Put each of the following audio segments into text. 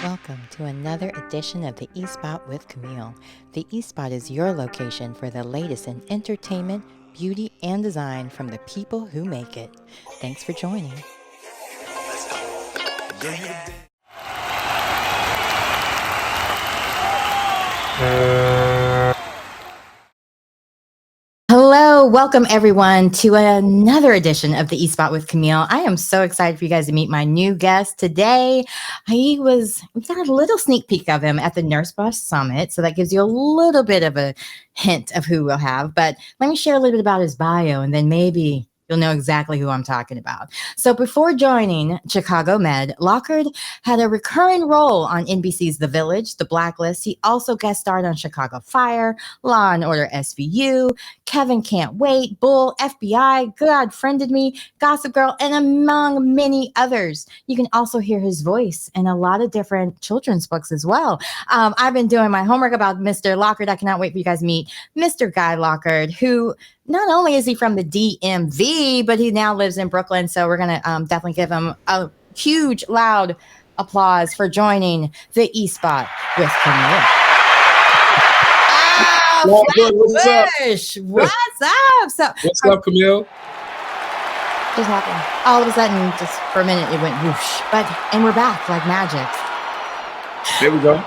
Welcome to another edition of the eSpot with Camille. The eSpot is your location for the latest in entertainment, beauty, and design from the people who make it. Thanks for joining. Hello, welcome everyone to another edition of the eSpot with Camille. I am so excited for you guys to meet my new guest today. We got a little sneak peek of him at the Nurse Boss Summit, so that gives you a little bit of a hint of who we'll have. But let me share a little bit about his bio, and then maybe you'll know exactly who I'm talking about. So before joining Chicago Med, Lockard had a recurring role on NBC's The Village, The Blacklist. He also guest starred on Chicago Fire, Law and Order SVU, Kevin Can't Wait, Bull, FBI, God Friended Me, Gossip Girl, and among many others. You can also hear his voice in a lot of different children's books as well. I've been doing my homework about Mr. Lockard. I cannot wait for you guys to meet Mr. Guy Lockard, who not only is he from the DMV, but he now lives in Brooklyn. So we're going to definitely give him a huge, loud applause for joining the eSpot with Camille. What's up? What's up? So, what's up, Camille? Just happened. All of a sudden, just for a minute, it went whoosh. And we're back like magic. There we go.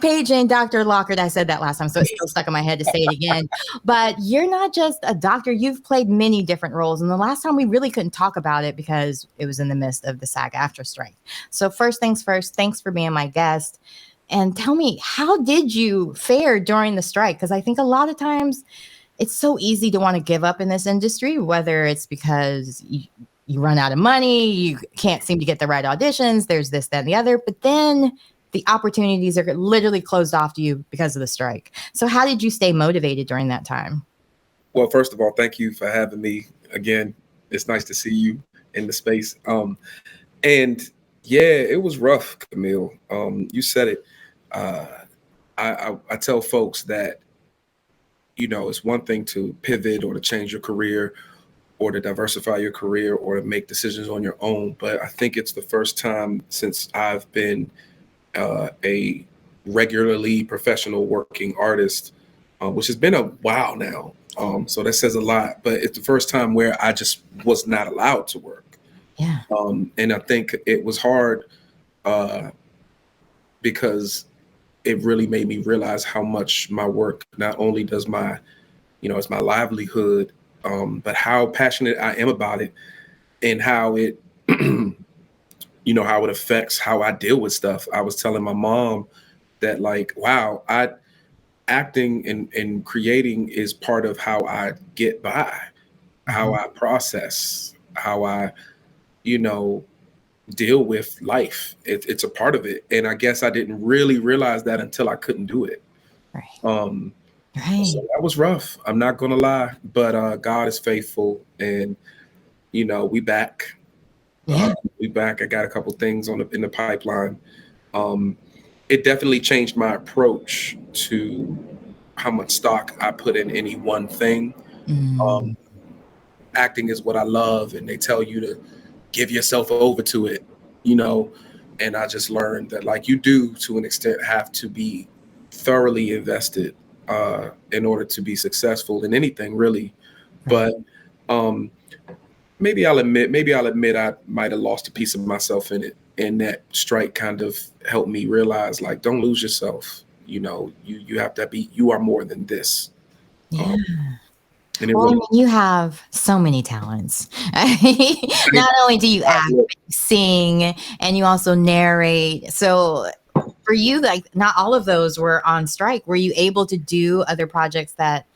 Paige and Dr. Lockard, I said that last time, so it's still stuck in my head to say it again. But you're not just a doctor. You've played many different roles. And the last time we really couldn't talk about it because it was in the midst of the SAG-AFTRA strike. So first things first, thanks for being my guest. And tell me, how did you fare during the strike? Because I think a lot of times it's so easy to want to give up in this industry, whether it's because you run out of money, you can't seem to get the right auditions, there's this, that, and the other. But then the opportunities are literally closed off to you because of the strike. So how did you stay motivated during that time? Well, first of all, thank you for having me again. It's nice to see you in the space. And yeah, it was rough, Camille. You said it. I tell folks that, it's one thing to pivot or to change your career or to diversify your career or to make decisions on your own. But I think it's the first time since I've been a regularly professional working artist, which has been a while now. So that says a lot, but it's the first time where I just was not allowed to work. Yeah. And I think it was hard because it really made me realize how much my work not only does it's my livelihood, but how passionate I am about it and how it how it affects how I deal with stuff. I was telling my mom that wow, acting and creating is part of how I get by, how I process, how I, deal with life. It's a part of it. And I guess I didn't really realize that until I couldn't do it. Right. So that was rough. I'm not going to lie, but God is faithful and, we back. Yeah. We back. I got a couple things in the pipeline. It definitely changed my approach to how much stock I put in any one thing. Acting is what I love, and they tell you to give yourself over to it, and I just learned that you do to an extent have to be thoroughly invested in order to be successful in anything really. But maybe I'll admit I might have lost a piece of myself in it. And that strike kind of helped me realize, don't lose yourself. You have to you are more than this. Yeah. You have so many talents. Not only do you act, but you sing, and you also narrate. So for you, not all of those were on strike. Were you able to do other projects that,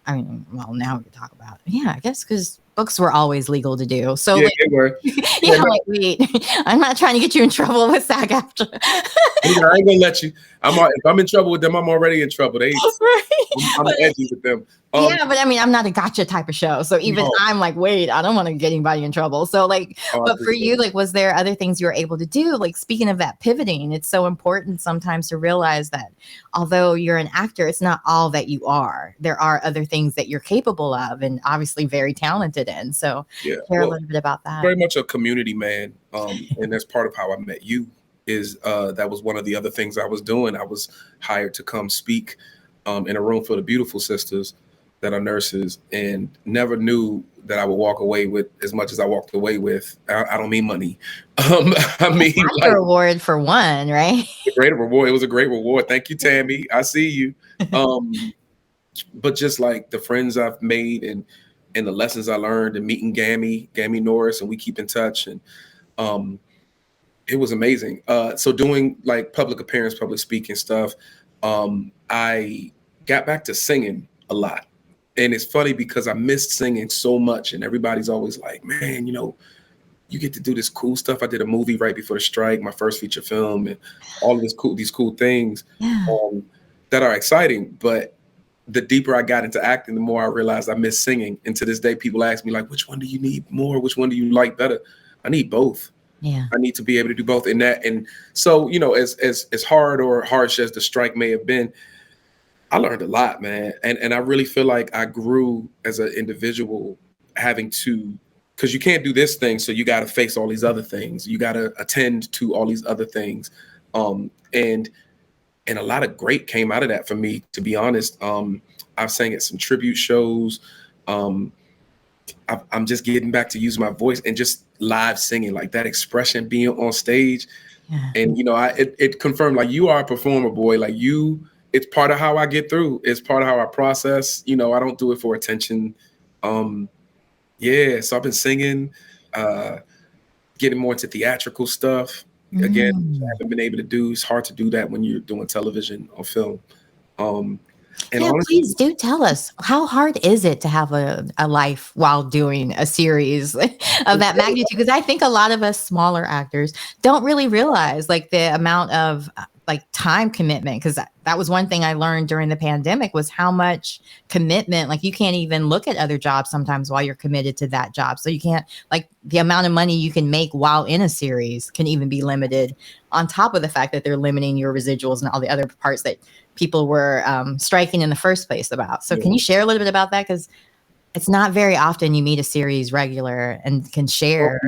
now we can talk about it. Yeah, I guess because books were always legal to do. So yeah, they were. Wait, I'm not trying to get you in trouble with SAG-AFTRA. I ain't gonna let you. If I'm in trouble with them, I'm already in trouble. I'm edgy with them. Yeah, but I'm not a gotcha type of show. So even I'm wait, I don't want to get anybody in trouble. So but for you, was there other things you were able to do? Speaking of that pivoting, it's so important sometimes to realize that although you're an actor, it's not all that you are. There are other things that you're capable of and obviously very talented in. So share a little bit about that. Very much a community man. And that's part of how I met you. is that was one of the other things I was doing. I was hired to come speak in a room full of beautiful sisters that are nurses, and never knew that I would walk away with as much as I walked away with. I don't mean money. I mean, That's like, a reward for one, right? a great reward. It was a great reward. Thank you, Tammy. I see you. But just like the friends I've made and the lessons I learned, and meeting Gammy Norris, and we keep in touch, and it was amazing. So doing like public appearance, public speaking stuff, I got back to singing a lot. And it's funny because I missed singing so much, and everybody's always like, man, you get to do this cool stuff. I did a movie right before the strike, my first feature film, and all of these cool things Yeah. that are exciting. But the deeper I got into acting, the more I realized I miss singing. And to this day, people ask me like, which one do you need more? Which one do you like better? I need both. Yeah. I need to be able to do both in that. And so, as hard or harsh as the strike may have been, I learned a lot, man. And I really feel like I grew as an individual, having to, because you can't do this thing, so you got to face all these other things. You got to attend to all these other things. And a lot of great came out of that for me, to be honest. I've sang at some tribute shows. I'm just getting back to use my voice and just live singing, like that expression, being on stage. Yeah. And, it confirmed, like, you are a performer, boy. Like, it's part of how I get through. It's part of how I process. I don't do it for attention. So I've been singing, getting more into theatrical stuff. Again, I haven't been able to do. It's hard to do that when you're doing television or film. And honestly, please do tell us, how hard is it to have a life while doing a series of that magnitude? Because I think a lot of us smaller actors don't really realize like the amount of like time commitment, because that was one thing I learned during the pandemic, was how much commitment, like you can't even look at other jobs sometimes while you're committed to that job. So you can't, like, the amount of money you can make while in a series can even be limited, on top of the fact that they're limiting your residuals and all the other parts that people were striking in the first place about. So can you share a little bit about that? Because it's not very often you meet a series regular and can share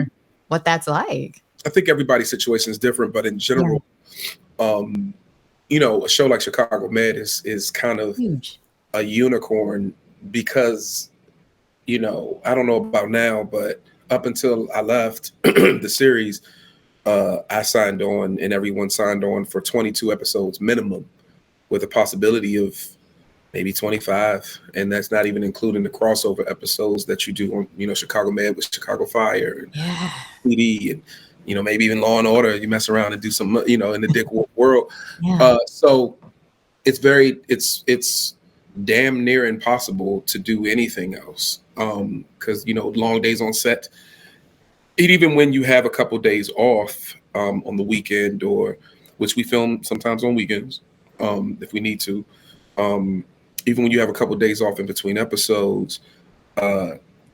what that's like. I think everybody's situation is different, but in general, a show like Chicago Med is kind of huge, a unicorn, because, I don't know about now, but up until I left the series, I signed on, and everyone signed on for 22 episodes minimum, with a possibility of maybe 25. And that's not even including the crossover episodes that you do on, Chicago Med with Chicago Fire and PD, and, maybe even Law and Order. You mess around and do some, in the Dick Wolf world. So it's damn near impossible to do anything else. Because, long days on set. And even when you have a couple days off on the weekend, or which we film sometimes on weekends, if we need to, even when you have a couple days off in between episodes,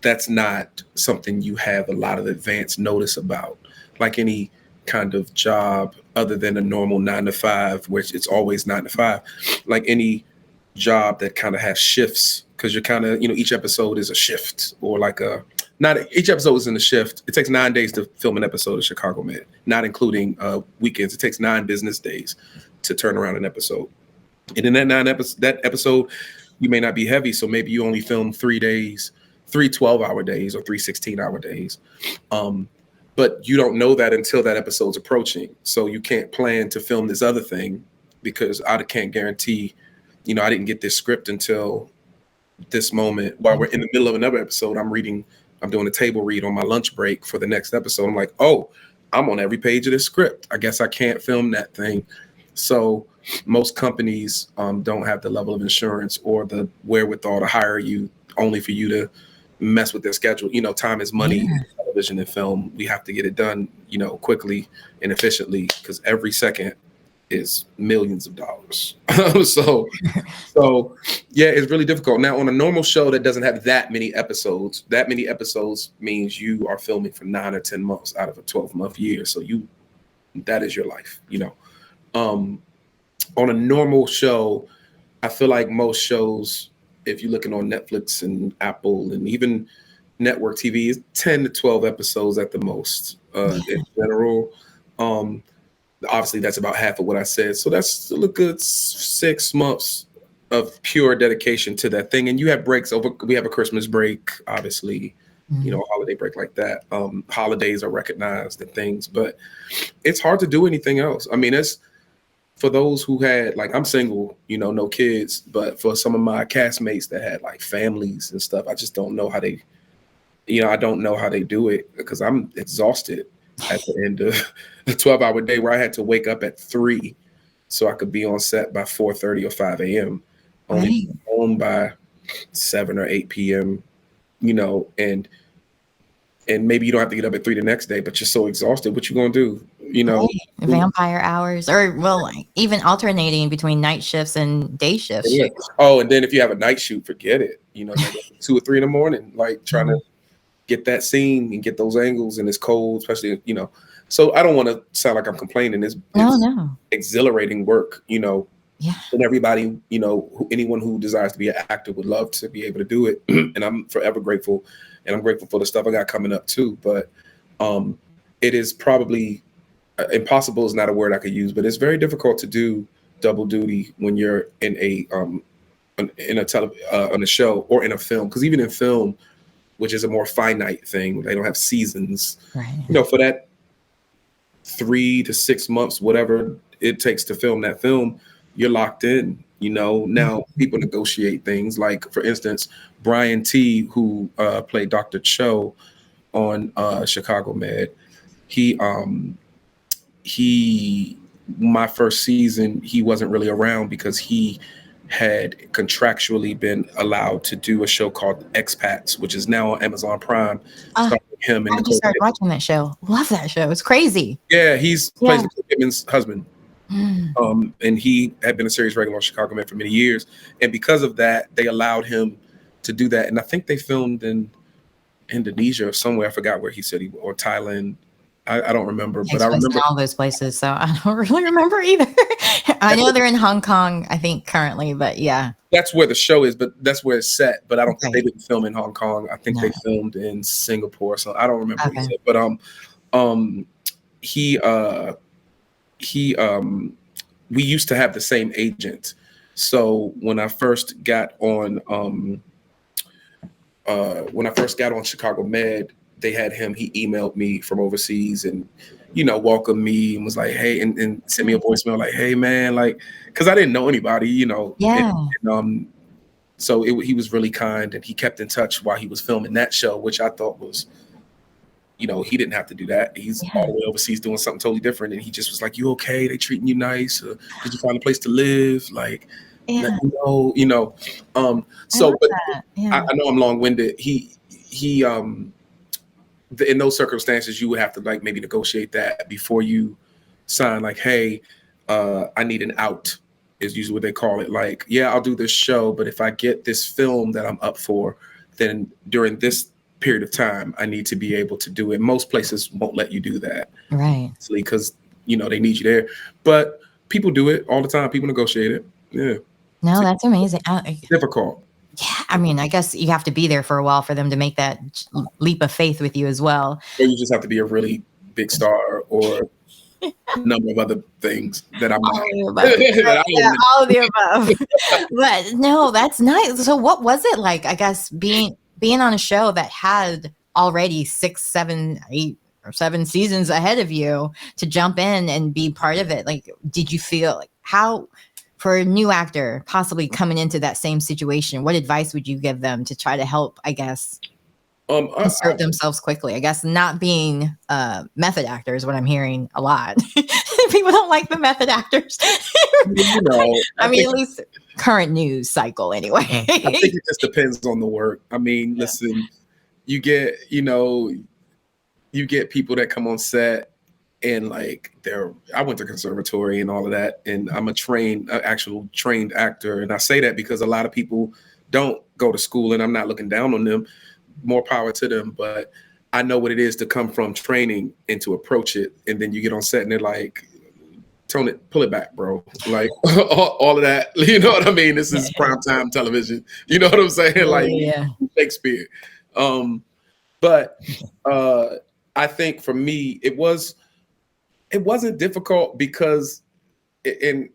that's not something you have a lot of advance notice about, like any kind of job other than a normal 9 to 5, which it's always 9 to 5, like any job that kind of has shifts, because you're kind of, each episode is a shift, or like not each episode is in a shift. It takes 9 days to film an episode of Chicago Med, not including weekends. It takes 9 business days to turn around an episode. And in that episode, you may not be heavy. So maybe you only film 3 days, 3 12-hour days, or 3 16-hour days. But you don't know that until that episode's approaching. So you can't plan to film this other thing, because I can't guarantee, I didn't get this script until this moment. While we're in the middle of another episode, I'm doing a table read on my lunch break for the next episode. I'm like, oh, I'm on every page of this script. I guess I can't film that thing. So most companies don't have the level of insurance or the wherewithal to hire you only for you to mess with their schedule. Time is money in television and film. We have to get it done, quickly and efficiently, because every second is millions of dollars. So yeah, it's really difficult. Now, on a normal show that doesn't have that many episodes means you are filming for 9 or 10 months out of a 12-month year. So that is your life, on a normal show. I feel like most shows, if you're looking on Netflix and Apple and even network TV, is 10 to 12 episodes at the most, in general. Obviously, that's about half of what I said. So that's still a good 6 months of pure dedication to that thing. And you have breaks over. We have a Christmas break, obviously, you know, a holiday break like that. Holidays are recognized and things, but it's hard to do anything else. I mean, it's for those who had, like, I'm single, you know, no kids, but for some of my castmates that had like families and stuff, I just don't know how they, you know, I don't know how they do it because I'm exhausted at the end of a 12-hour day where I had to wake up at 3 so I could be on set by 4:30 or 5 a.m. Only home by 7 or 8 p.m. You know, and maybe you don't have to get up at 3 the next day, but you're so exhausted. What you gonna do? You know, vampire hours, or well, like, even alternating between night shifts and day shifts. Yeah. Oh, and then if you have a night shoot, forget it. You know, like 2 or 3 in the morning, like trying to get that scene and get those angles, and it's cold, especially, you know. So I don't want to sound like I'm complaining. It's No. exhilarating work, you know. Yeah. And everybody, you know, anyone who desires to be an actor would love to be able to do it. And I'm forever grateful. And I'm grateful for the stuff I got coming up too. But it is probably impossible is not a word I could use, but it's very difficult to do double duty when you're in a on a show or in a film. Because even in film, which is a more finite thing, they don't have seasons. Right. You know, for that 3 to 6 months, whatever it takes to film that film, you're locked in. You know, now people negotiate things. Like, for instance, Brian T, who played Dr. Cho on Chicago Med, he my first season, he wasn't really around because he had contractually been allowed to do a show called Expats, which is now on Amazon Prime. Him and I just started watching that show. Love that show. It's crazy. Yeah, he's plays Nicole Kidman's husband. And he had been a series regular on Chicago Med for many years. And because of that, they allowed him to do that. And I think they filmed in Indonesia or somewhere. I forgot where he said or Thailand. I don't remember, but I remember all those places. So I don't really remember either. I know they're in Hong Kong, I think, currently, but yeah. That's where the show is, but that's where it's set. But I don't think they didn't film in Hong Kong. I think they filmed in Singapore. So I don't remember what he said. But we used to have the same agent. So when I first got on Chicago Med, they had him. He emailed me from overseas and, you know, welcomed me and was like, hey, and sent me a voicemail like, hey man, like, because I didn't know anybody, you know. Yeah. And so he was really kind, and he kept in touch while he was filming that show, which I thought was, you know, he didn't have to do that. He's all the way overseas doing something totally different. And he just was like, you okay? They treating you nice? Did you find a place to live? Like, let me know, you know. So, but I know I'm long-winded. He in those circumstances, you would have to like maybe negotiate that before you sign. Like, hey, I need an out is usually what they call it. Like, yeah, I'll do this show, but if I get this film that I'm up for, then during this period of time, I need to be able to do it. Most places won't let you do that, right? Because, you know, they need you there. But people do it all the time. People negotiate it. Yeah. No, that's amazing. Difficult. Yeah, I mean, I guess you have to be there for a while for them to make that leap of faith with you as well. Or you just have to be a really big star or a number of other things that I'm not. All of the above. But no, that's nice. So what was it like, I guess, being on a show that had already 6, 7, 8 or 7 seasons ahead of you to jump in and be part of it? Like, did you feel like how, for a new actor possibly coming into that same situation, what advice would you give them to try to help, I guess, insert themselves quickly? I guess not being method actors, what I'm hearing a lot. People don't like the method actors. You know, I mean, at least current news cycle anyway. I think it just depends on the work. I mean, listen, you get people that come on set and like I went to conservatory and all of that, and I'm actual trained actor. And I say that because a lot of people don't go to school, and I'm not looking down on them. More power to them. But I know what it is to come from training and to approach it. And then you get on set and they're like, pull it back, bro. Like all of that, you know what I mean? This is primetime television. You know what I'm saying? Like Shakespeare. But I think for me, it was It wasn't difficult because, and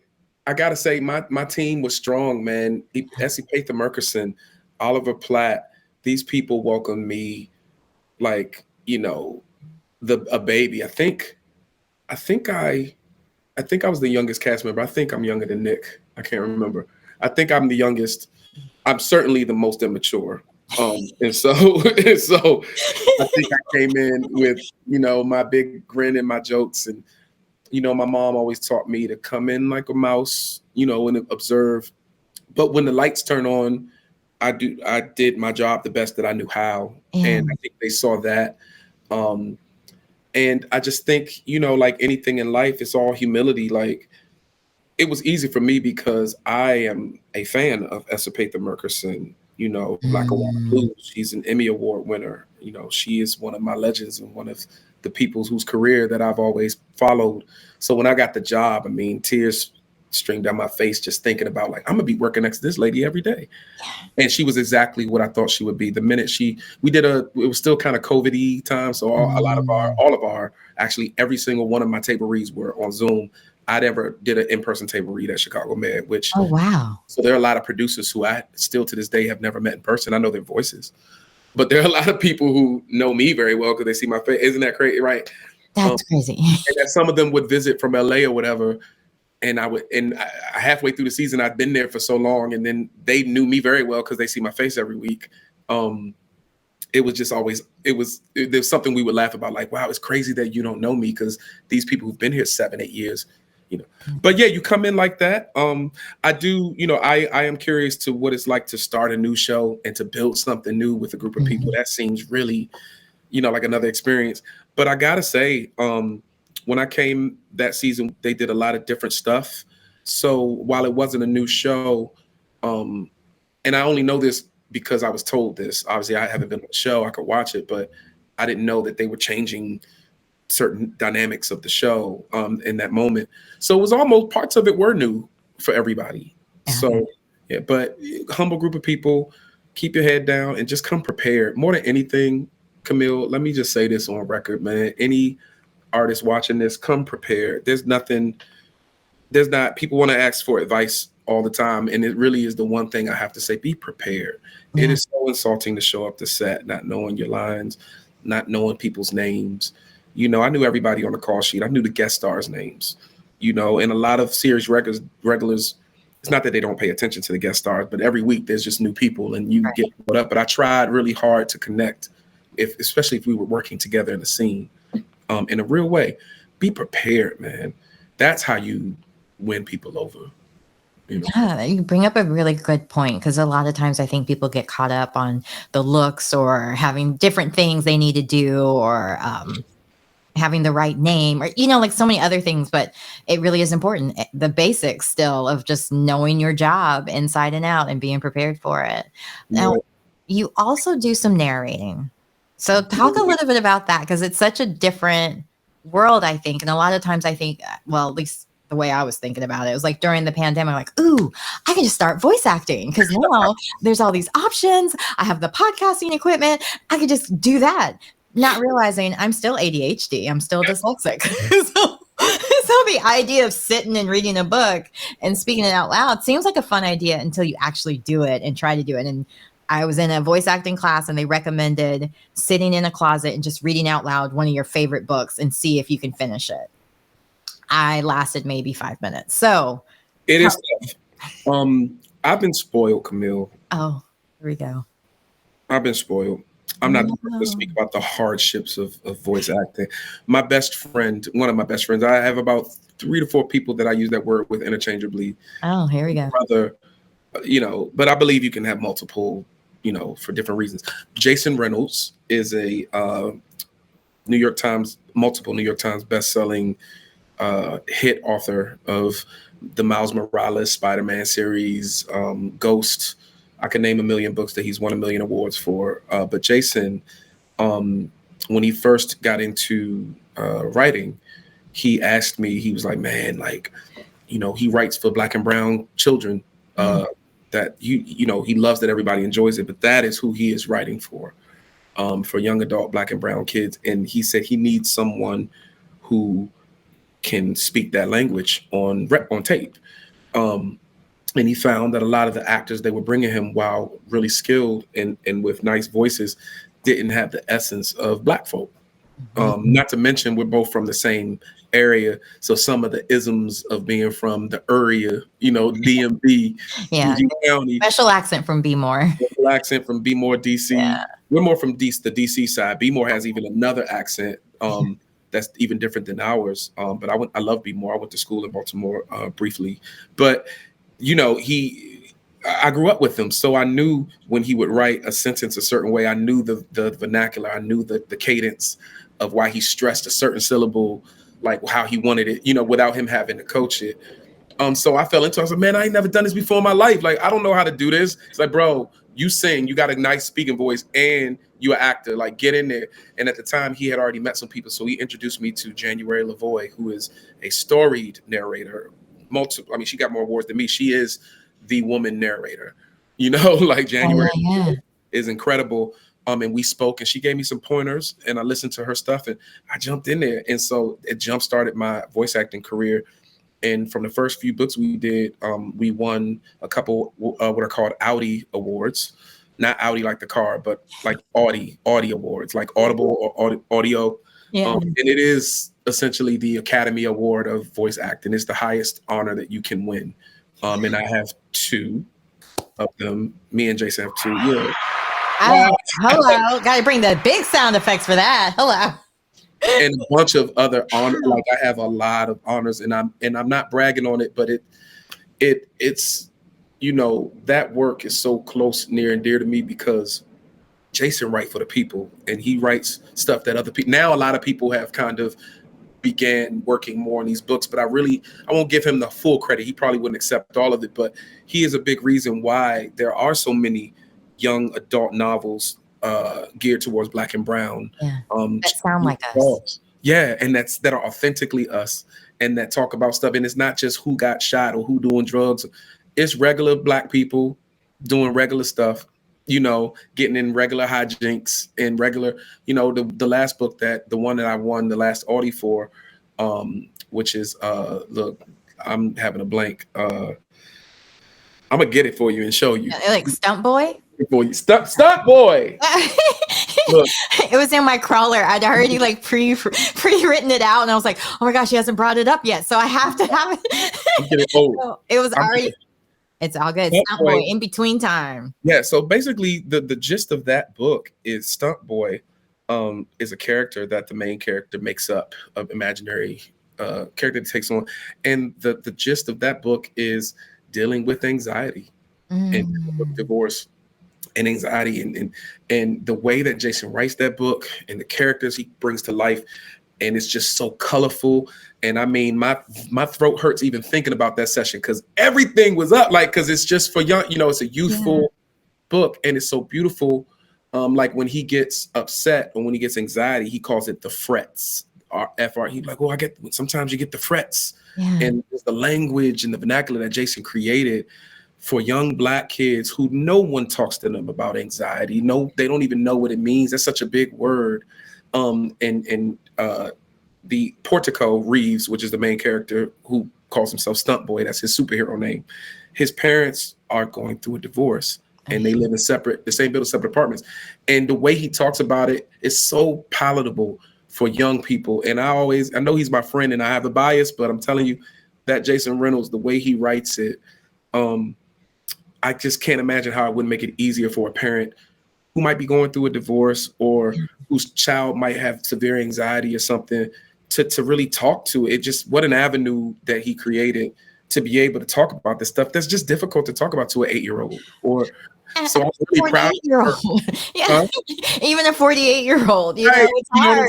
I gotta say, my team was strong, man. Essie Patha Murkison, Oliver Platt, these people welcomed me like, a baby. I think I was the youngest cast member. I think I'm younger than Nick. I can't remember. I think I'm the youngest. I'm certainly the most immature. And so and so I think I came in with, my big grin and my jokes. And, my mom always taught me to come in like a mouse, and observe. But when the lights turn on, I did my job the best that I knew how. And I think they saw that. And I just think, like anything in life, it's all humility. Like, it was easy for me because I am a fan of Esapatha Murkison, Black Awana Blues. She's an Emmy Award winner. She is one of my legends and one of the people whose career that I've always followed. So when I got the job, I mean, tears streamed down my face just thinking about, like, I'm gonna be working next to this lady every day. And she was exactly what I thought she would be. The minute it was still kind of COVID-y time. So all of our, actually every single one of my table reads were on Zoom. I'd ever did an in-person table read at Chicago Med, which, oh, wow. So there are a lot of producers who I still to this day have never met in person. I know their voices, but there are a lot of people who know me very well because they see my face. Isn't that crazy? Right. That's crazy. And that some of them would visit from LA or whatever. And halfway through the season, I'd been there for so long, and then they knew me very well because they see my face every week. It was just always, there's something we would laugh about, like, wow, it's crazy that you don't know me because these people who've been here 7-8 years, But yeah, you come in like that. I do, I am curious to what it's like to start a new show and to build something new with a group of people. That seems really, like another experience. But I gotta say, when I came that season, they did a lot of different stuff. So while it wasn't a new show, and I only know this because I was told this. Obviously, I haven't been on the show. I could watch it, but I didn't know that they were changing certain dynamics of the show in that moment. So it was almost, parts of it were new for everybody. So yeah, but humble group of people, keep your head down and just come prepared. More than anything, Camille, let me just say this on record, man. Any artist watching this, come prepared. People want to ask for advice all the time. And it really is the one thing I have to say, be prepared. It is so insulting to show up to set, not knowing your lines, not knowing people's names. I knew everybody on the call sheet. I knew the guest stars' names, and a lot of series regulars, it's not that they don't pay attention to the guest stars, but every week there's just new people and you get put up. But I tried really hard to connect, especially if we were working together in the scene in a real way. Be prepared, man. That's how you win people over. Yeah, you bring up a really good point, because a lot of times I think people get caught up on the looks or having different things they need to do, or having the right name, or, like so many other things. But it really is important. The basics still of just knowing your job inside and out and being prepared for it. Now, you also do some narrating. So talk a little bit about that, because it's such a different world, I think. And a lot of times I think, well, at least the way I was thinking about it was like during the pandemic, like, ooh, I can just start voice acting because now there's all these options. I have the podcasting equipment. I could just do that. Not realizing I'm still ADHD. I'm still dyslexic. So the idea of sitting and reading a book and speaking it out loud seems like a fun idea until you actually do it and try to do it. And I was in a voice acting class and they recommended sitting in a closet and just reading out loud one of your favorite books and see if you can finish it. I lasted maybe 5 minutes. So it is tough. I've been spoiled, Camille. Oh, here we go. I've been spoiled. I'm not going to speak about the hardships of voice acting. My best friend, one of my best friends, I have about 3 to 4 people that I use that word with interchangeably. Oh, here we go. Brother, but I believe you can have multiple, for different reasons. Jason Reynolds is a multiple New York Times best-selling hit author of the Miles Morales Spider-Man series, Ghost. I can name a million books that he's won a million awards for. But Jason, when he first got into writing, he asked me, he was like, man, like, he writes for Black and brown children that, he loves that everybody enjoys it, but that is who he is writing for young adult Black and brown kids. And he said he needs someone who can speak that language on tape. And he found that a lot of the actors they were bringing him, while really skilled and with nice voices, didn't have the essence of Black folk. Not to mention, we're both from the same area, so some of the isms of being from the area, DMV, Yeah, County, special accent from B-more. special accent from B-more, DC. Yeah. We're more from the DC side. B-more has even another accent that's even different than ours. But I love B-more. I went to school in Baltimore briefly, but I grew up with him, so I knew when he would write a sentence a certain way. I knew the vernacular. I knew the cadence of why he stressed a certain syllable, like how he wanted it, without him having to coach it. So I fell into it. I was like, man, I ain't never done this before in my life. Like, I don't know how to do this. It's like, bro, you sing, you got a nice speaking voice, and you're an actor. Like, get in there. And at the time, he had already met some people, so he introduced me to January Lavoie, who is a storied narrator. She got more awards than me. She is the woman narrator, like January is incredible. And we spoke, and she gave me some pointers, and I listened to her stuff, and I jumped in there. And so it jump started my voice acting career. And from the first few books we did, we won a couple what are called Audi Awards, not Audi like the car, but like Audi Awards, like Audible or audio. Yeah. And it is essentially the Academy Award of voice acting. It's the highest honor that you can win. And I have 2 of them. Me and Jason have 2. Yeah. Hello. Got to bring the big sound effects for that. Hello. And a bunch of other honors. Like, I have a lot of honors, and I'm not bragging on it, but it's that work is so close, near and dear to me, because Jason writes for the people, and he writes stuff that other people. Now a lot of people have kind of began working more on these books, but I won't give him the full credit. He probably wouldn't accept all of it, but he is a big reason why there are so many young adult novels geared towards Black and brown. Yeah. That sound like us. Yeah, and that are authentically us, and that talk about stuff. And it's not just who got shot or who doing drugs. It's regular Black people doing regular stuff, getting in regular hijinks and regular, the last book, the one that I won the last Audi for, which is look, I'm having a blank. I'm gonna get it for you and show you. Like Stunt Boy? Stunt Boy. Look. It was in my crawler. I'd already like pre-written it out, and I was like, oh my gosh, he hasn't brought it up yet, so I have to have it. I'm getting old. So it was already. It's all good. Stunt Boy, in between time. Yeah. So basically, the gist of that book is Stunt Boy is a character that the main character makes up, of imaginary character that takes on, and the gist of that book is dealing with anxiety and divorce and anxiety, and the way that Jason writes that book and the characters he brings to life, and it's just so colorful. And I mean, my throat hurts even thinking about that session, because everything was up, like, because it's just for young, it's a youthful book, and it's so beautiful. Like when he gets upset or when he gets anxiety, he calls it the frets, FR. He's like, oh, sometimes you get the frets. Yeah. And it's the language and the vernacular that Jason created for young Black kids who no one talks to them about anxiety. No, they don't even know what it means. That's such a big word. The Portico Reeves, which is the main character who calls himself Stunt Boy, that's his superhero name. His parents are going through a divorce, and they live in the same building, separate apartments. And the way he talks about it is so palatable for young people. And I know he's my friend and I have a bias, but I'm telling you that Jason Reynolds, the way he writes it, I just can't imagine how it wouldn't make it easier for a parent who might be going through a divorce or whose child might have severe anxiety or something to really talk to it. Just what an avenue that he created to be able to talk about this stuff that's just difficult to talk about to an 8-year-old. So I'm really proud of her. Yeah. Huh? Even a 48-year-old, it's hard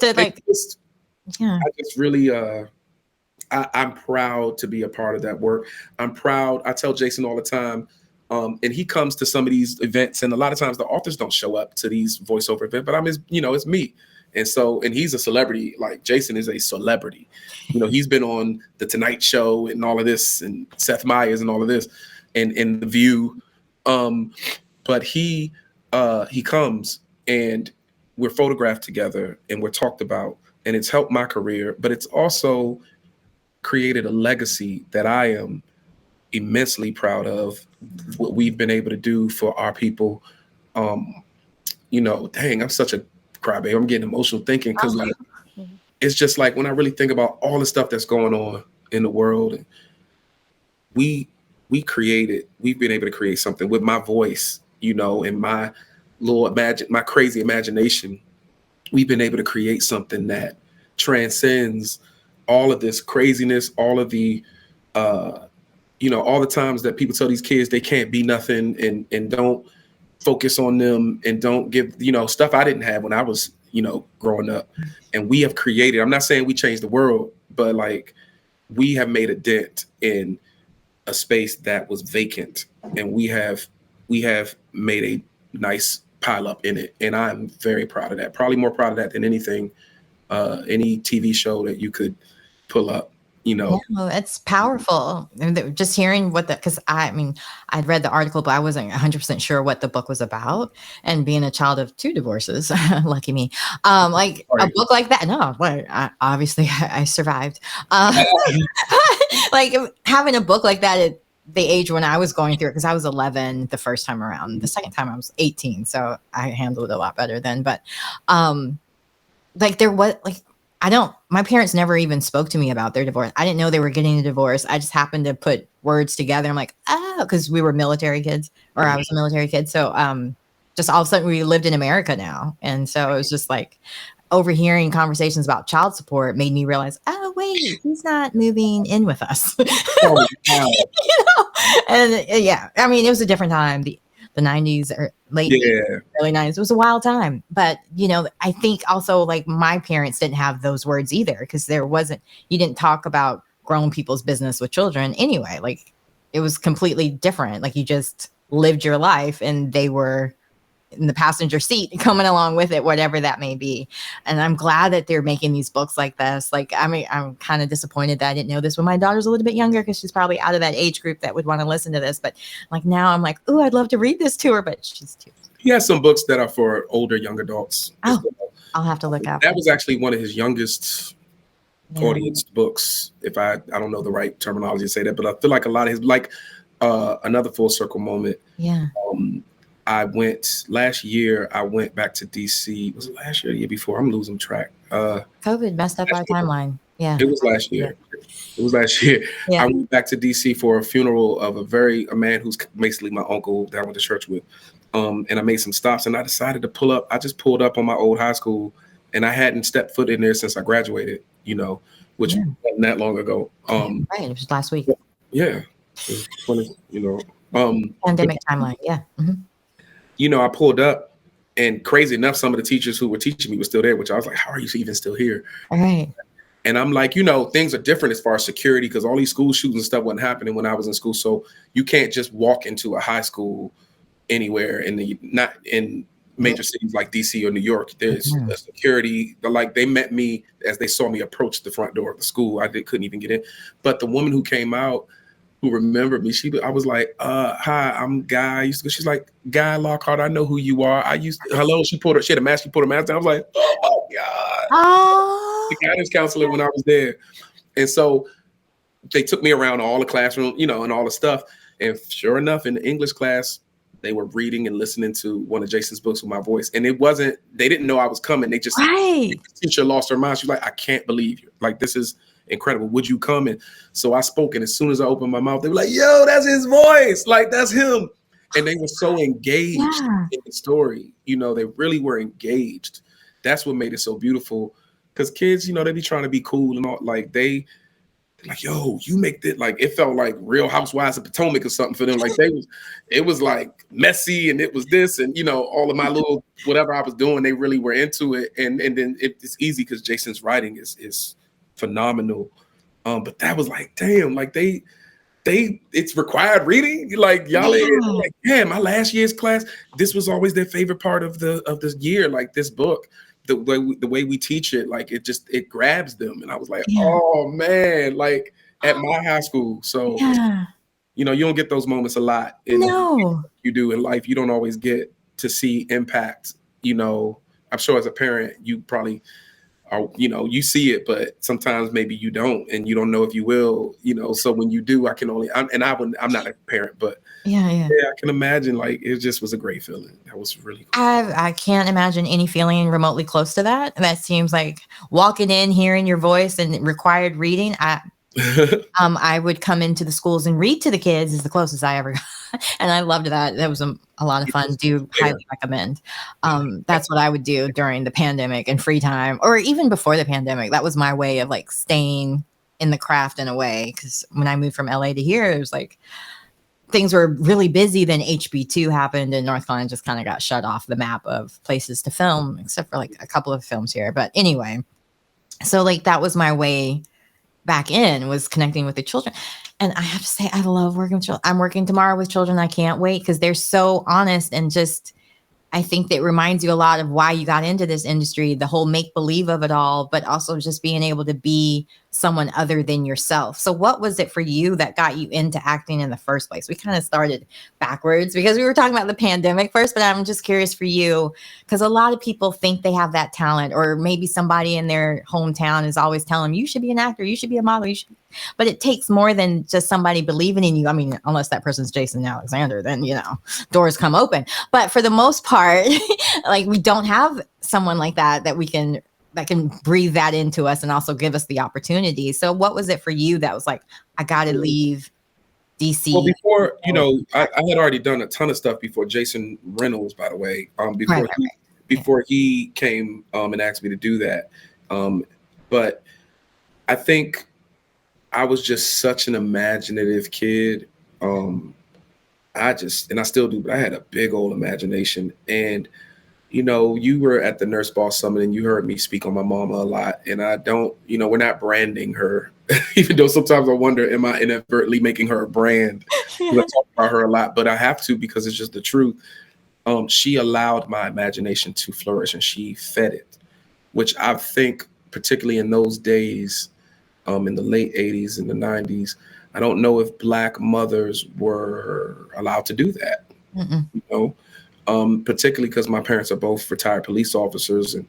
to like. I just really, I'm proud to be a part of that work. I'm proud. I tell Jason all the time, and he comes to some of these events, and a lot of times the authors don't show up to these voiceover events, but I'm his, it's me. And he's a celebrity. Like, Jason is a celebrity. He's been on The Tonight Show and all of this, and Seth Meyers and all of this, and The View. But he comes, and we're photographed together, and we're talked about, and it's helped my career, but it's also created a legacy that I am immensely proud of. What we've been able to do for our people. Dang, I'm such a crybaby. I'm getting emotional thinking because like it's just like when I really think about all the stuff that's going on in the world, and we've been able to create something with my voice, and my my crazy imagination. We've been able to create something that transcends all of this craziness, all of the all the times that people tell these kids they can't be nothing, and don't focus on them, and don't give stuff I didn't have when I was growing up. And we have created, I'm not saying we changed the world, but like we have made a dent in a space that was vacant, and we have made a nice pile up in it, and I'm very proud of that. Probably more proud of that than anything, any TV show that you could pull up. No, it's powerful. And just hearing because I'd read the article, but I wasn't 100% sure what the book was about. And being a child of 2 divorces, lucky me, like a book like that. No, obviously I survived. Like having a book like that at the age when I was going through it, because I was 11 the first time around. The second time I was 18, so I handled it a lot better then. But like there was like. My parents never even spoke to me about their divorce. I didn't know they were getting a divorce. I just happened to put words together. I'm like, because we were military kids, or I was a military kid. So just all of a sudden we lived in America now. And so it was just like overhearing conversations about child support made me realize, oh, wait, he's not moving in with us. Oh, wow. And yeah, I mean, it was a different time. The 90s or late early 90s. It was a wild time. But, I think also like my parents didn't have those words either, because you didn't talk about grown people's business with children anyway. Like it was completely different. Like you just lived your life and they were in the passenger seat coming along with it, whatever that may be. And I'm glad that they're making these books like this. Like, I mean, I'm kind of disappointed that I didn't know this when my daughter's a little bit younger, because she's probably out of that age group that would want to listen to this. But like now I'm like, oh, I'd love to read this to her, but she's too. He has some books that are for older, young adults. Oh, I'll have to look up. That was actually one of his youngest audience books. If I don't know the right terminology to say that, but I feel like a lot of his, like another full circle moment. Yeah. Last year, I went back to DC. Was it last year or the year before? I'm losing track. COVID messed up our timeline. Yeah. It was last year. It was last year. Yeah. I went back to DC for a funeral of a man who's basically my uncle that I went to church with. And I made some stops, and I decided to pull up. I just pulled up on my old high school, and I hadn't stepped foot in there since I graduated, which wasn't that long ago. Right. It was last week. Yeah. It was 20, pandemic timeline. Yeah. Mm-hmm. I pulled up, and crazy enough, some of the teachers who were teaching me were still there, which I was like, how are you even still here? All right. And I'm like, things are different as far as security, because all these school shootings and stuff wasn't happening when I was in school. So you can't just walk into a high school anywhere not in major cities like DC or New York. There's a security. Like they met me as they saw me approach the front door of the school. I couldn't even get in. But the woman who came out, who remembered me, I was like, hi, I'm Guy. She's like, Guy Lockard, I know who you are. Hello. She had a mask. She pulled her mask down. I was like, oh my God. Oh. The guidance counselor when I was there. And so they took me around all the classroom, and all the stuff. And sure enough, in the English class, they were reading and listening to one of Jason's books with my voice. And they didn't know I was coming. They just, the teacher lost her mind. She was like, I can't believe you. Like, this is incredible. Would you come? And so I spoke, and as soon as I opened my mouth, they were like, yo, that's his voice. Like, that's him. And they were so engaged in the story. They really were engaged. That's what made it so beautiful. Because kids, they be trying to be cool and all. Like, like, yo, you make it. Like, it felt like Real Housewives of Potomac or something for them. Like, it was like messy, and it was this, and all of my little whatever I was doing, they really were into it. And then it's easy because Jason's writing is phenomenal. But that was like, damn, like it's required reading. Like, y'all, like, yeah, my last year's class, this was always their favorite part of this year. Like, this book. The way we teach it, like it grabs them. And I was like, oh man, like at my high school. So, you don't get those moments a lot. No, you do in life. You don't always get to see impact. I'm sure as a parent, you probably you see it, but sometimes maybe you don't, and you don't know if you will, so when you do, I'm not a parent, but Yeah. yeah, I can imagine, like, it just was a great feeling. That was really cool. I can't imagine any feeling remotely close to that. That seems like walking in, hearing your voice and required reading. I would come into the schools and read to the kids is the closest I ever got. And I loved that. That was a lot of fun. Do highly recommend. That's what I would do during the pandemic and free time, or even before the pandemic. That was my way of like staying in the craft in a way. Because when I moved from LA to here, it was like things were really busy. Then HB2 happened, and North Carolina just kind of got shut off the map of places to film, except for like a couple of films here. But anyway, so like that was my way back in, was connecting with the children. And I have to say, I love working with children. I'm working tomorrow with children. I can't wait because they're so honest, and just, I think that reminds you a lot of why you got into this industry, the whole make believe of it all, but also just being able to be someone other than yourself. So what was it for you that got you into acting in the first place? We kind of started backwards because we were talking about the pandemic first, but I'm just curious for you, because a lot of people think they have that talent, or maybe somebody in their hometown is always telling them, you should be an actor, you should be a model, but it takes more than just somebody believing in you. I mean, unless that person's Jason Alexander, then, doors come open. But for the most part, like, we don't have someone like that can breathe that into us and also give us the opportunity. So what was it for you that was like, I got to leave DC? Well, before, I had already done a ton of stuff before Jason Reynolds, by the way, before he came and asked me to do that. But I think I was just such an imaginative kid. I still do, but I had a big old imagination. And you were at the Nurse Boss Summit and you heard me speak on my mama a lot. And I don't, we're not branding her, even though sometimes I wonder, am I inadvertently making her a brand? I talk about her a lot, but I have to, because it's just the truth. She allowed my imagination to flourish, and she fed it, which I think, particularly in those days, in the late 80s and the 90s, I don't know if Black mothers were allowed to do that. Particularly because my parents are both retired police officers, and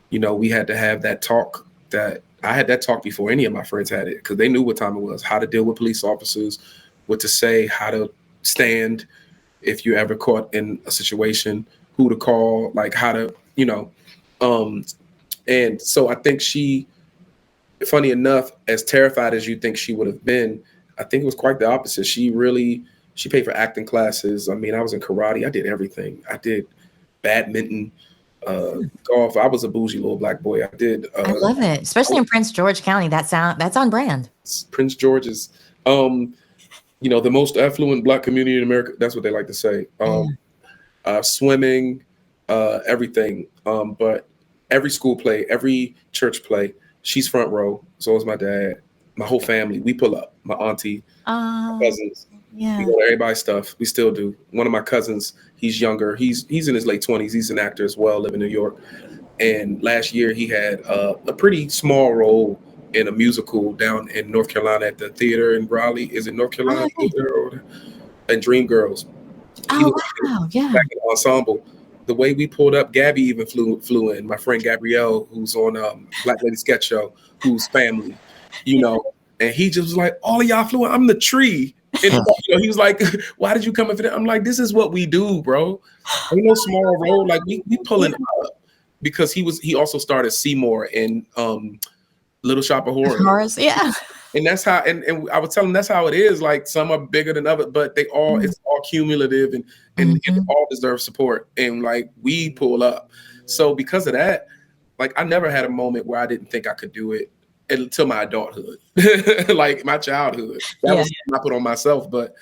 we had to have that talk. That I had that talk before any of my friends had it, because they knew what time it was, how to deal with police officers, what to say, how to stand if you're ever caught in a situation, who to call, like how to, and so I think she, funny enough, as terrified as you think she would have been, I think it was quite the opposite. She paid for acting classes. I mean, I was in karate. I did everything. I did badminton, golf. I was a bougie little Black boy. I did. I love it, especially in Prince George County. That's on brand. Prince George is, the most affluent Black community in America. That's what they like to say. Swimming, everything. But every school play, every church play, she's front row. So is my dad. My whole family, we pull up. My auntie, my cousins. Yeah. We go to everybody's stuff. We still do. One of my cousins, he's younger. He's in his late 20s. He's an actor as well, live in New York. And last year he had a pretty small role in a musical down in North Carolina at the theater in Raleigh. Is it North Carolina Theater and Dreamgirls? Wow, yeah. Back in the ensemble. The way we pulled up, Gabby even flew in. My friend Gabrielle, who's on Black Lady Sketch Show, who's family, and he just was like, all of y'all flew in. I'm the tree. And he was like, why did you come in for that? I'm like, this is what we do, bro. Ain't no small role. Like we pulling up, because he also started Seymour in Little Shop of Horrors. Yeah. And that's how, and I would tell him that's how it is. Like, some are bigger than others, but it's all cumulative, and it all deserve support. And like, we pull up. So because of that, like, I never had a moment where I didn't think I could do it until my adulthood, like my childhood. That was something I put on myself. But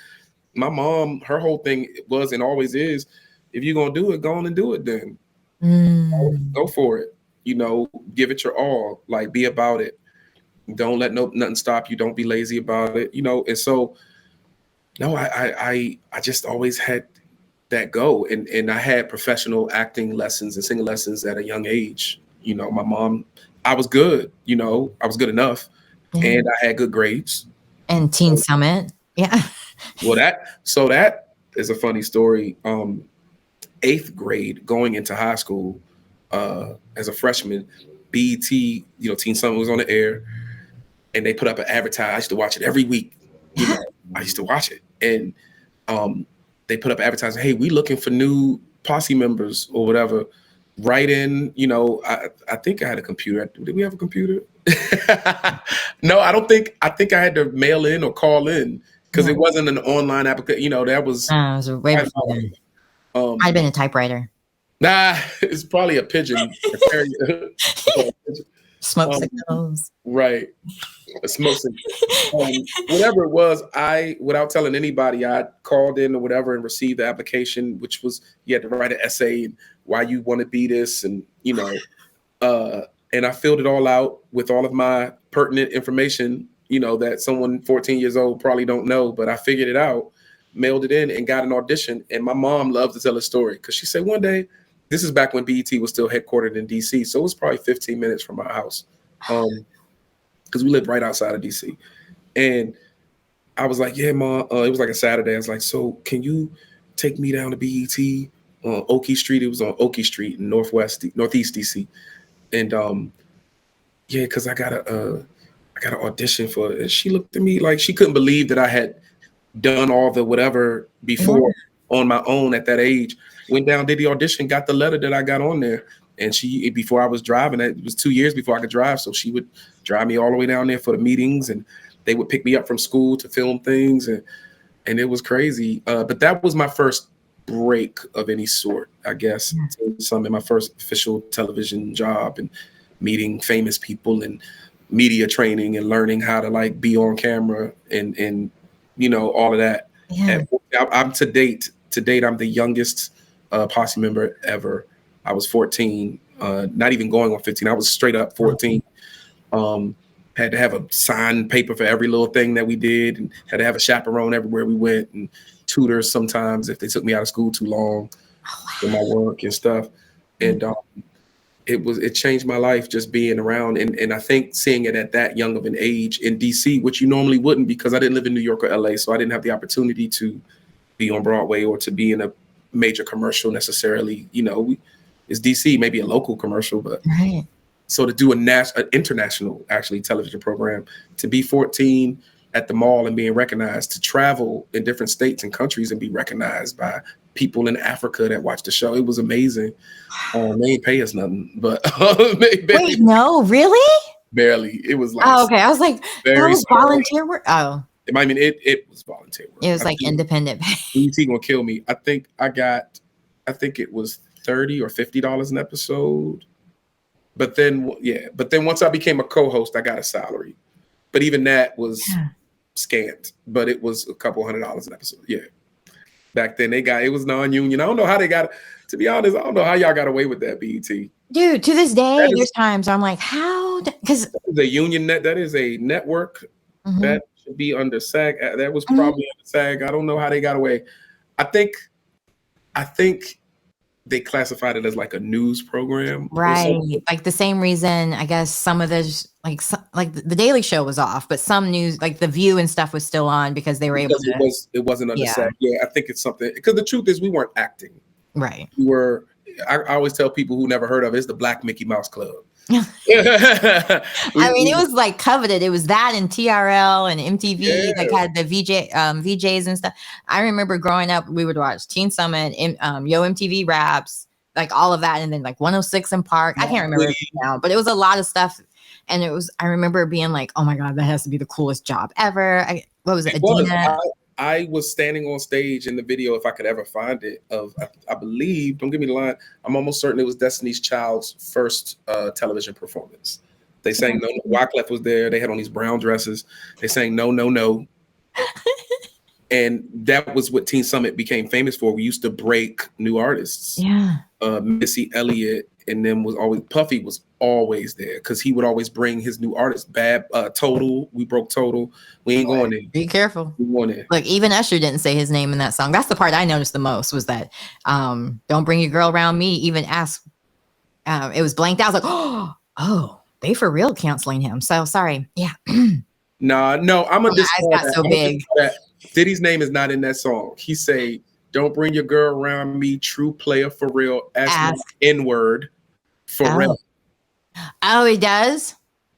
my mom, her whole thing was and always is, if you're gonna do it, go on and do it. Then go for it. Give it your all. Like, be about it. Don't let nothing stop you. Don't be lazy about it. And so, no, I just always had that go, and I had professional acting lessons and singing lessons at a young age. My mom, I was good. I was good enough, and I had good grades. And Teen Summit, yeah. Well, that is a funny story. 8th grade, going into high school, as a freshman, BET, Teen Summit was on the air, and they put up an advertisement. I used to watch it every week. I used to watch it, and they put up advertising. Hey, we looking for new posse members or whatever. Write in. I think I had a computer. Did we have a computer? No, I don't think. I think I had to mail in or call in because it wasn't an online application. That was. It was way before then. Might have been a typewriter. Nah, it's probably a pigeon. Smoke signals. Right. A smoke signal. Whatever it was, without telling anybody, I called in or whatever and received the application, which was you had to write an essay and why you want to be this, and and I filled it all out with all of my pertinent information, that someone 14 years old probably don't know, but I figured it out, mailed it in, and got an audition. And my mom loved to tell a story because she said one day, this is back when BET was still headquartered in DC, so it was probably 15 minutes from my house, because we lived right outside of DC. And I was like, yeah, Mom, it was like a Saturday. I was like, so can you take me down to BET on Oakey Street? It was on Oakey Street in Northeast DC. And yeah, because I got an audition for it. And she looked at me like she couldn't believe that I had done all the whatever before on my own at that age. Went down, did the audition, got the letter that I got on there. And before I was driving, it was 2 years before I could drive. So she would drive me all the way down there for the meetings, and they would pick me up from school to film things. And it was crazy. But that was my first break of any sort, I guess. My first official television job, and meeting famous people and media training and learning how to be on camera and all of that. Yeah. I'm to date, I'm the youngest posse member ever. I was 14, not even going on 15. I was straight up 14. Had to have a signed paper for every little thing that we did, and had to have a chaperone everywhere we went, and tutors sometimes if they took me out of school too long for my work and stuff. And it changed my life just being around. And I think seeing it at that young of an age in DC, which you normally wouldn't, because I didn't live in New York or LA, so I didn't have the opportunity to be on Broadway or to be in a major commercial necessarily. It's DC, maybe a local commercial, but right. So to do an international actually television program, to be 14 at the mall and being recognized, to travel in different states and countries and be recognized by people in Africa that watched the show, it was amazing. They ain't pay us nothing, but wait, no, really? Barely. It was like, oh, okay. I was like, that was volunteer work. Oh, I mean, it was volunteer work. It was like independent pay. BET gonna kill me. I think it was $30 or $50 an episode. But then once I became a co-host, I got a salary. But even that was scant. But it was a couple $100 an episode. Yeah. Back then it was non-union. I don't know how they got it. To be honest, I don't know how y'all got away with that, BET. Dude, to this day, there's times I'm like, how? Because the union that is a network that should be under SAG. That was probably under SAG. I don't know how they got away. I think they classified it as like a news program, right? Like the same reason, I guess some of the like the Daily Show was off, but some news, like The View and stuff, was still on because they were able to. It wasn't under SAG. Yeah, I think it's something, because the truth is we weren't acting. Right. We were. I always tell people who never heard of it, it's the Black Mickey Mouse Club. I mean, it was like coveted. It was that and TRL and MTV, like had the VJs and stuff. I remember growing up, we would watch Teen Summit, Yo MTV Raps, like all of that, and then like 106 in Park. I can't remember now, but it was a lot of stuff. And I remember being like, oh my God, that has to be the coolest job ever. What was it? Adina? I was standing on stage in the video, if I could ever find it, of I believe, don't give me the line, I'm almost certain it was Destiny's Child's first television performance. They sang No, Wyclef was there. They had on these brown dresses. They sang No, No, No. And that was what Teen Summit became famous for. We used to break new artists. Yeah. Missy Elliott, and then Puffy was always there because he would always bring his new artists. Total, we broke Total. We ain't going there. Be careful. We going there. Look, even Usher didn't say his name in that song. That's the part I noticed the most, was that Don't Bring Your Girl Around Me even asked. It was blanked out. I was like, oh, they for real canceling him. So sorry. Yeah. No, I'm a got so big. Diddy's name is not in that song. He say, "Don't bring your girl around me, true player for real. Ask. N-word for real." Oh, he does?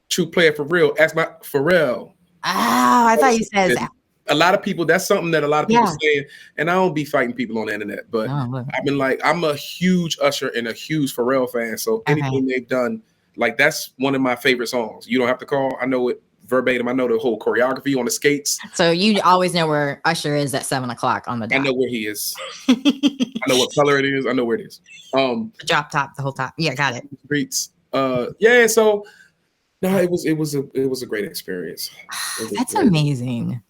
True player for real. Ask my Pharrell. Oh, I thought you said that. A lot of people, that's something that a lot of people Yeah. say, and I don't be fighting people on the internet, but Oh, look. I've been like, I'm a huge Usher and a huge Pharrell fan. So anything they've done, like that's one of my favorite songs. You don't have to call. I know it verbatim. I know the whole choreography on the skates. So you always know where Usher is at 7:00 on the dot. I know where he is. I know what color it is. I know where it is. Drop top, the whole top. Yeah, got it. Streets. Yeah. So no, it was a great experience. That's amazing.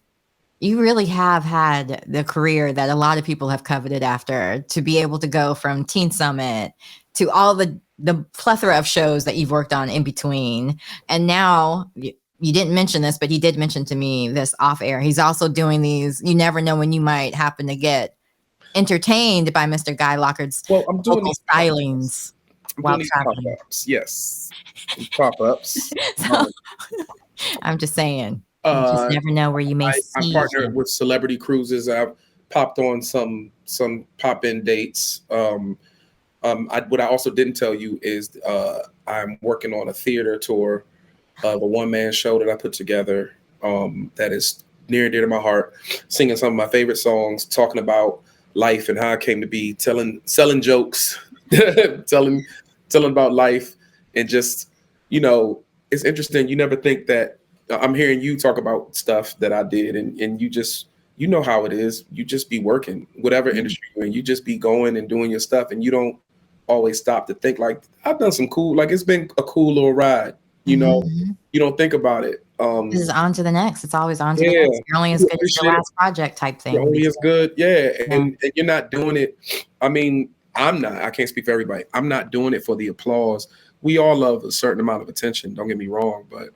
You really have had the career that a lot of people have coveted after, to be able to go from Teen Summit to all the plethora of shows that you've worked on in between. And now you didn't mention this, but he did mention to me this off air. He's also doing these. You never know when you might happen to get entertained by Mr. Guy Lockard's I'm doing these stylings while traveling. Pop-ups. Yes, pop-ups. So, I'm just saying. You just never know where you may see. I'm partnered with Celebrity Cruises. I've popped on some pop-in dates. What I also didn't tell you is I'm working on a theater tour of a one-man show that I put together that is near and dear to my heart, singing some of my favorite songs, talking about life and how I came to be, selling jokes, telling about life, and just, it's interesting. You never think that I'm hearing you talk about stuff that I did, and you just, how it is. You just be working, whatever industry you're in, you just be going and doing your stuff, and you don't always stop to think like, I've done some cool, like it's been a cool little ride, you don't think about it. This is on to the next. It's always on to the next. You're only as good as your last project type thing. You're only as good. Yeah. And you're not doing it. I mean, I can't speak for everybody. I'm not doing it for the applause. We all love a certain amount of attention. Don't get me wrong, but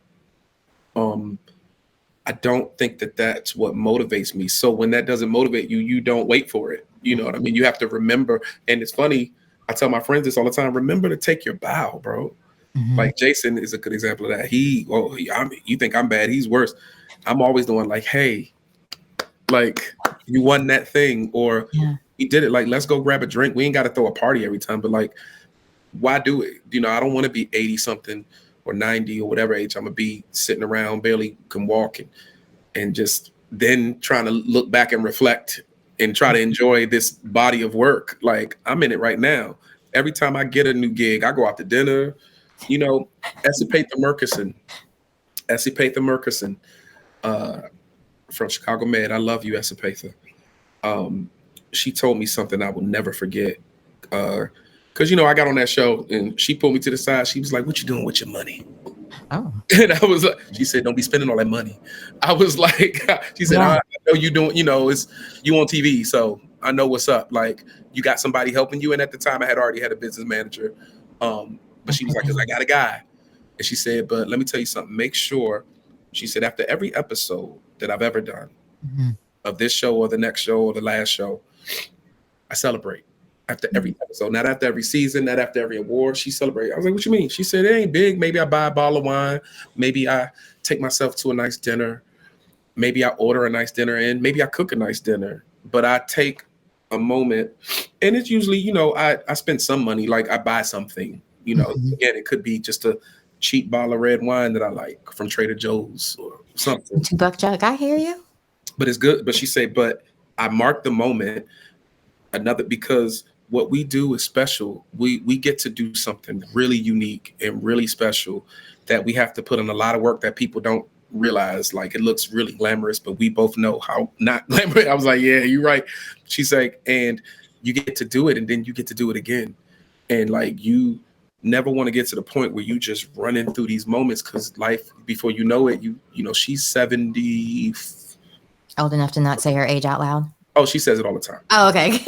I don't think that that's what motivates me. So when that doesn't motivate you, you don't wait for it. You know what I mean? You have to remember. And it's funny. I tell my friends this all the time. Remember to take your bow, bro. Like Jason is a good example of that. You think I'm bad. He's worse. I'm always the one like, hey, like you won that thing, or he did it. Like, let's go grab a drink. We ain't got to throw a party every time, but like, why do it? I don't want to be 80 something or 90 or whatever age I'm gonna be sitting around, barely can walk, and just then trying to look back and reflect and try to enjoy this body of work. Like, I'm in it right now. Every time I get a new gig, I go out to dinner. Essie Murkison from Chicago Med. I love you, Essie. She told me something I will never forget. Because, I got on that show and she pulled me to the side. She was like, what you doing with your money? Oh. And I was like, she said, don't be spending all that money. I was like, she said, I know you doing, it's you on TV. So I know what's up. Like, you got somebody helping you. And at the time I had already had a business manager. But she was like, because I got a guy. And she said, but let me tell you something. Make sure, she said, after every episode that I've ever done of this show or the next show or the last show, I celebrate. After every episode, not after every season, not after every award, she celebrated. I was like, what you mean? She said, it ain't big. Maybe I buy a bottle of wine. Maybe I take myself to a nice dinner. Maybe I order a nice dinner, and maybe I cook a nice dinner. But I take a moment, and it's usually, I spend some money, like I buy something. Again, it could be just a cheap bottle of red wine that I like from Trader Joe's or something. $2 jug. I hear you. But it's good. But she said, but I mark the moment because what we do is special. We get to do something really unique and really special that we have to put in a lot of work that people don't realize. Like, it looks really glamorous, but we both know how not glamorous. I was like, yeah, you're right. She's like, and you get to do it, and then you get to do it again. And like, you never want to get to the point where you just running through these moments, because life, before you know it, she's 70. Old enough to not say her age out loud. Oh, she says it all the time. Oh, okay.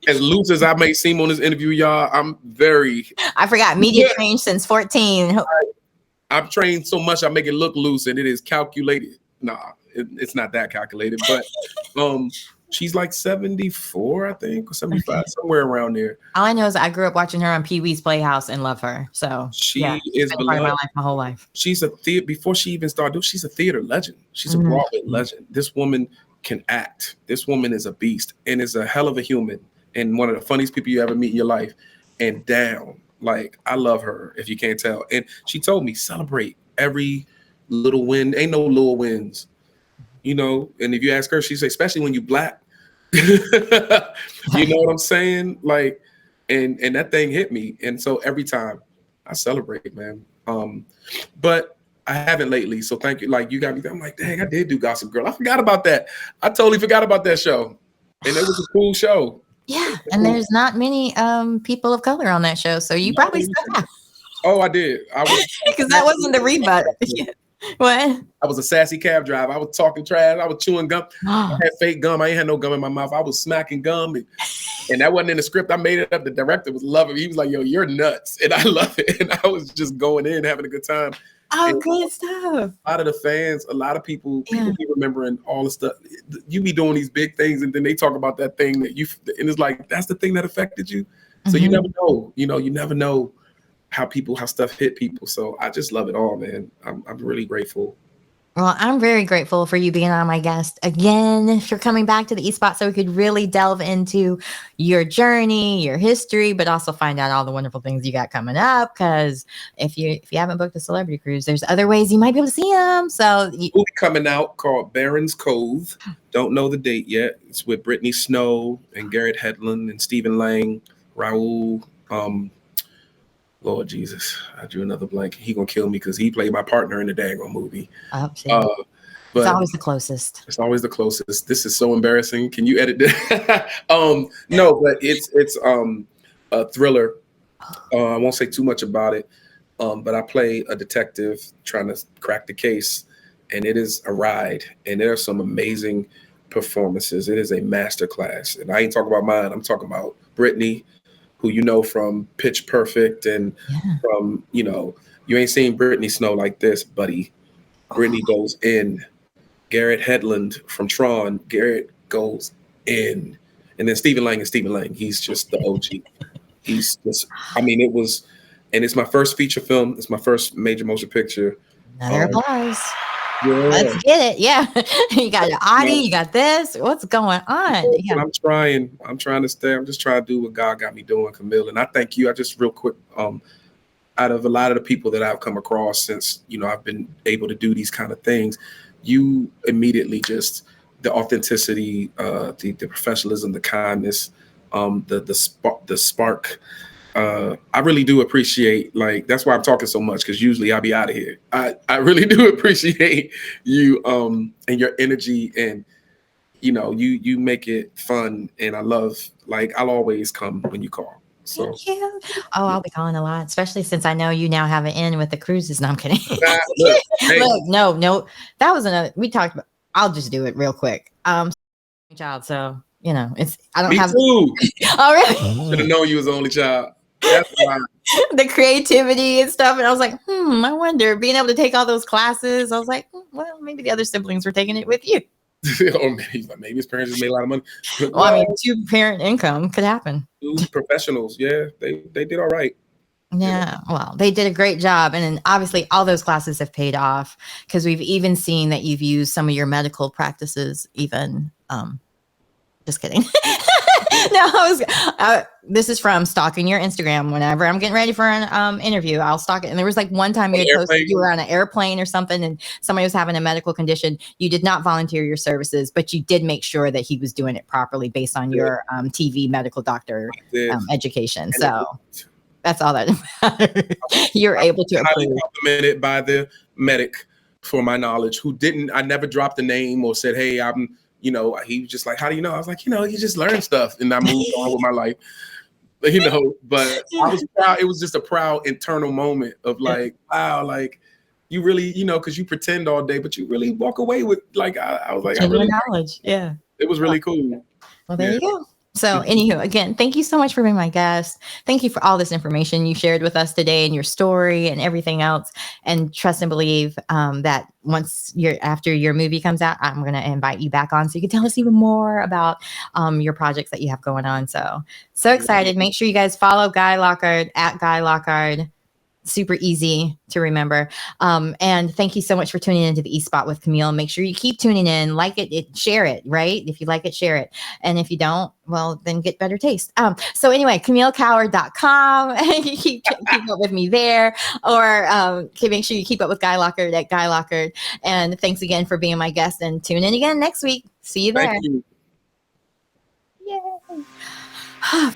As loose as I may seem on this interview, y'all, I forgot media trained since 14. I've trained so much I make it look loose, and it is calculated. Nah, it's not that calculated, but she's like 74, I think, or 75, somewhere around there. All I know is I grew up watching her on Pee-wee's Playhouse and love her. So she is been part of my life, my whole life. She's before she even started, she's a theater legend. She's a Broadway legend. This woman can act. This woman is a beast and is a hell of a human and one of the funniest people you ever meet in your life. And damn, Like, I love her, if you can't tell. And she told me, celebrate every little win. Ain't no little wins, you know? And if you ask her, she say, especially when you Black, you know what I'm saying? Like, and that thing hit me. And so every time I celebrate, man. But I haven't lately. So thank you. Like, you got me. I'm like, dang, I did do Gossip Girl. I forgot about that. I totally forgot about that show. And it was a cool show. Yeah, and there's not many people of color on that show, so you probably still have. Oh, I did. I was because that wasn't the rebut. What? I was a sassy cab driver. I was talking trash. I was chewing gum. I had fake gum. I ain't had no gum in my mouth. I was smacking gum, and that wasn't in the script. I made it up. The director was loving it. He was like, "Yo, you're nuts," and I love it. And I was just going in, having a good time. Oh, good stuff. A lot of the fans, a lot of people be remembering all the stuff. You be doing these big things, and then they talk about that thing that you, and it's like, that's the thing that affected you. So you never know, you never know how stuff hit people. So I just love it all, man. I'm really grateful. Well, I'm very grateful for you being on my guest again, for coming back to the eSpot so we could really delve into your journey, your history, but also find out all the wonderful things you got coming up. Because if you haven't booked a celebrity cruise, there's other ways you might be able to see them. So movie coming out called Barron's Cove. Don't know the date yet. It's with Brittany Snow and Garrett Hedlund and Stephen Lang, Raul. Lord Jesus, I drew another blank. He gonna kill me because he played my partner in the daggone movie. But it's always the closest. It's always the closest. This is so embarrassing. Can you edit this? No, but it's a thriller. I won't say too much about it. But I play a detective trying to crack the case, and it is a ride. And there are some amazing performances. It is a masterclass. And I ain't talking about mine. I'm talking about Brittany, who you know from Pitch Perfect and from, you ain't seen Brittany Snow like this, buddy. Brittany goes in. Garrett Hedlund from Tron, Garrett goes in. And then Stephen Lang is Stephen Lang. He's just the OG. He's just, it was, and it's my first feature film. It's my first major motion picture. Another applause. Yeah. Let's get it. Yeah. You got your Audi, you got this. What's going on? Yeah. I'm trying to stay. I'm just trying to do what God got me doing, Camille. And I thank you. I just real quick, out of a lot of the people that I've come across since, I've been able to do these kind of things, you immediately just the authenticity, the professionalism, the kindness, the spark. I really do appreciate, like, that's why I'm talking so much, because usually I'll be out of here. I really do appreciate you and your energy, and you make it fun, and I love, like, I'll always come when you call. So thank you. Oh, I'll be calling a lot, especially since I know you now have an in with the cruises. No, I'm kidding. Look, no, that was another we talked about. I'll just do it real quick. Child, so it's I don't me have. Too. Oh, really? Should have known you was the only child. That's why. The creativity and stuff, and I was like, I wonder, being able to take all those classes. I was like, well, maybe the other siblings were taking it with you. Or maybe his parents just made a lot of money. Well, 2-parent income could happen. 2 professionals, yeah, they did all right. Yeah, well, they did a great job. And then obviously all those classes have paid off, because we've even seen that you've used some of your medical practices even. Just kidding. No, this is from stalking your Instagram. Whenever I'm getting ready for an interview, I'll stalk it. And there was like one time you had posted you were on an airplane or something, and somebody was having a medical condition. You did not volunteer your services, but you did make sure that he was doing it properly based on your TV medical doctor education. So that's all that matters. You're able to highly complimented by the medic, for my knowledge, who I never dropped a name or said, hey, I'm, he was just like, how do you know? I was like, you just learn stuff. And I moved on with my life, but I was proud. It was just a proud internal moment of like, wow, like you really, because you pretend all day, but you really walk away with like, I was like, I really knowledge. Yeah. It was really cool. Well, there you go. So anywho, again, thank you so much for being my guest. Thank you for all this information you shared with us today, and your story and everything else. And trust and believe that after your movie comes out, I'm going to invite you back on so you can tell us even more about your projects that you have going on. So excited. Make sure you guys follow Guy Lockard at Guy Lockard. super easy to remember. And thank you so much for tuning into the eSpot with Camille. Make sure you keep tuning in, like it, share it, right? If you like it, share it. And if you don't, well, then get better taste. So anyway, CamilleCoward.com. keep up with me there. Or make sure you keep up with Guy Lockard at Guy Lockard. And thanks again for being my guest, and tune in again next week. See you there. Thank you. Yay.